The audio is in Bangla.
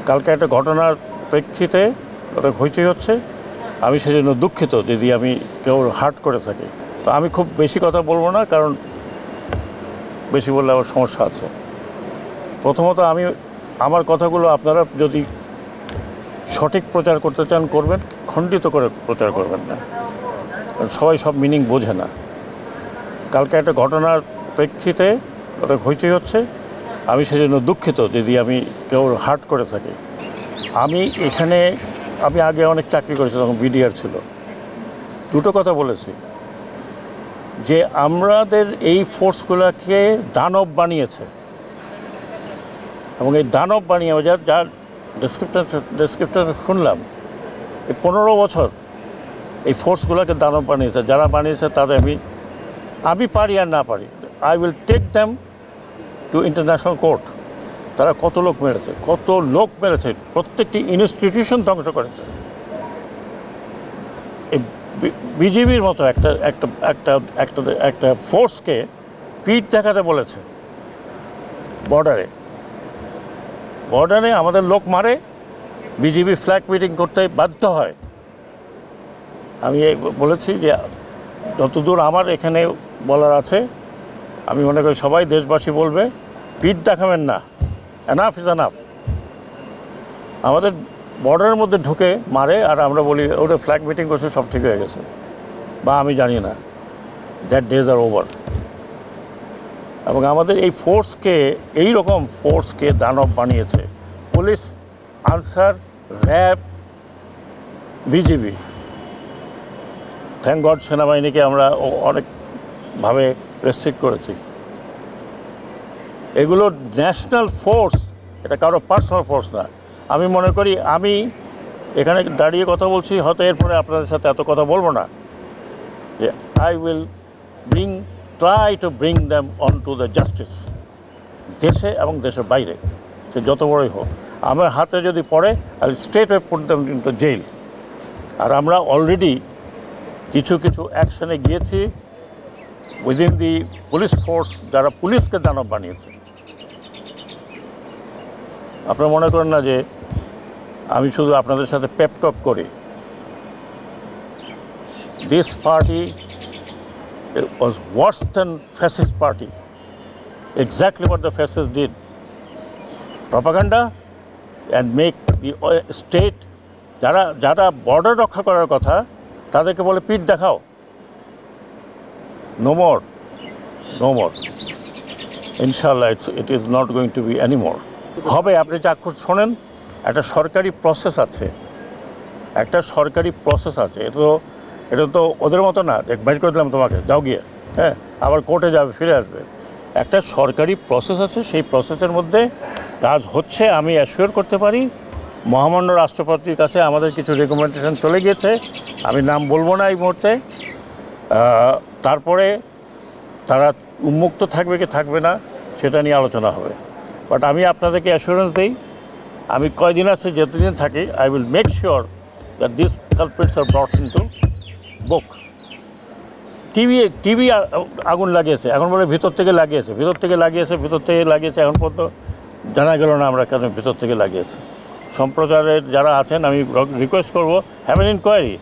কালকে একটা ঘটনার প্রেক্ষিতে ওটা হইচই হচ্ছে। আমি সেজন্য দুঃখিত যদি আমি কেউ হার্ট করে থাকি। তো আমি খুব বেশি কথা বলবো না, কারণ বেশি বললে আমার সমস্যা আছে। প্রথমত আমি আমার কথাগুলো আপনারা যদি সঠিক প্রচার করতে চান করবেন, খণ্ডিত করে প্রচার করবেন না, কারণ সবাই সব মিনিং বোঝে না। কালকে একটা ঘটনার প্রেক্ষিতে ওটা হইচই হচ্ছে। আমি সেজন্য দুঃখিত যদি আমি কেউ হার্ট করে থাকি। আমি আগে অনেক চাকরি করেছি, তখন বিডিআর ছিল। দুটো কথা বলেছি যে আমাদের এই ফোর্সগুলোকে দানব বানিয়েছে, এবং এই দানব বানিয়ে যার ডেসক্রিপশন শুনলাম, এই 15 বছর এই ফোর্সগুলোকে দানব বানিয়েছে। যারা বানিয়েছে তাদের আমি পারি আর না পারি, I will take them to international court. তারা কত লোক মেরেছে, প্রত্যেকটি ইনস্টিটিউশন ধ্বংস করেছে। এই বিজেপির মতো একটা ফোর্সকে পিঠ দেখাতে বলেছে। বর্ডারে আমাদের লোক মারে, বিজেপি ফ্ল্যাগ মিটিং করতে বাধ্য হয়। আমি বলেছি যে যতদূর আমার এখানে বলার আছে, আমি মনে করি সবাই দেশবাসী বলবে, পিঠ দেখাবেন না, এনাফ ইজ এনাফ। আমাদের বর্ডারের মধ্যে ঢুকে মারে, আর আমরা বলি ওটা ফ্ল্যাগ মিটিং করছে, সব ঠিক হয়ে গেছে, বা আমি জানি না, দ্যাট ডেজ আর ওভার। এবং আমাদের এই রকম ফোর্সকে দানব বানিয়েছে police, answer, RAB, BGB. Thank god সেনাবাহিনীকে আমরা অনেকভাবে রেস্ট্রিক্ট করেছি। এগুলো ন্যাশনাল ফোর্স, এটা কারো পার্সোনাল ফোর্স না। আমি মনে করি আমি এখানে দাঁড়িয়ে কথা বলছি, হয়তো এরপরে আপনাদের সাথে এত কথা বলবো না, যে I will try to bring them on to the justice, দেশে এবং দেশের বাইরে, সে যত বড়ই হোক। আমার হাতে যদি পড়ে, I will straight way put them into jail. আর আমরা অলরেডি কিছু অ্যাকশনে গিয়েছি উইদিন দি পুলিশ ফোর্স, যারা পুলিশকে দানব বানিয়েছে। আপনারা মনে করেন না যে আমি শুধু আপনাদের সাথে পেপটক করি। This party was worse than fascist party. Exactly what the fascists did. Propaganda and make the state, যারা বর্ডার রক্ষা করার কথা, তাদেরকে বলে পিঠ দেখাও। No more. Inshallah, it is not going to be anymore. হবে, আপনি চাক্ষুষ শোনেন, একটা সরকারি প্রসেস আছে, এটা তো ওদের মতো না, বাইর করে দিলাম তোমাকে, যাও গিয়ে, হ্যাঁ, আবার কোর্টে যাবে, ফিরে আসবে। একটা সরকারি প্রসেস আছে, সেই প্রসেসের মধ্যে কাজ হচ্ছে। আমি অ্যাসিওর করতে পারি, মহামান্য রাষ্ট্রপতির কাছে আমাদের কিছু রেকমেন্ডেশন চলে গিয়েছে, আমি নাম বলবো না এই মুহূর্তে। তারপরে তারা উন্মুক্ত থাকবে কি থাকবে না সেটা নিয়ে আলোচনা হবে। বাট আমি আপনাদেরকে অ্যাসুরেন্স দিই, আমি কয়দিন আছে, যতদিন থাকি, I will make sure that this culprits are brought into book. TV আগুন লাগিয়েছে, এখন বলে ভিতর থেকে লাগিয়েছে, এখন পর্যন্ত জানা গেল না আমরা কেন ভিতর থেকে লাগিয়েছে। সম্প্রচারের যারা আছেন, আমি রিকোয়েস্ট করবো, হ্যাভ অ্যান ইনকোয়ারি।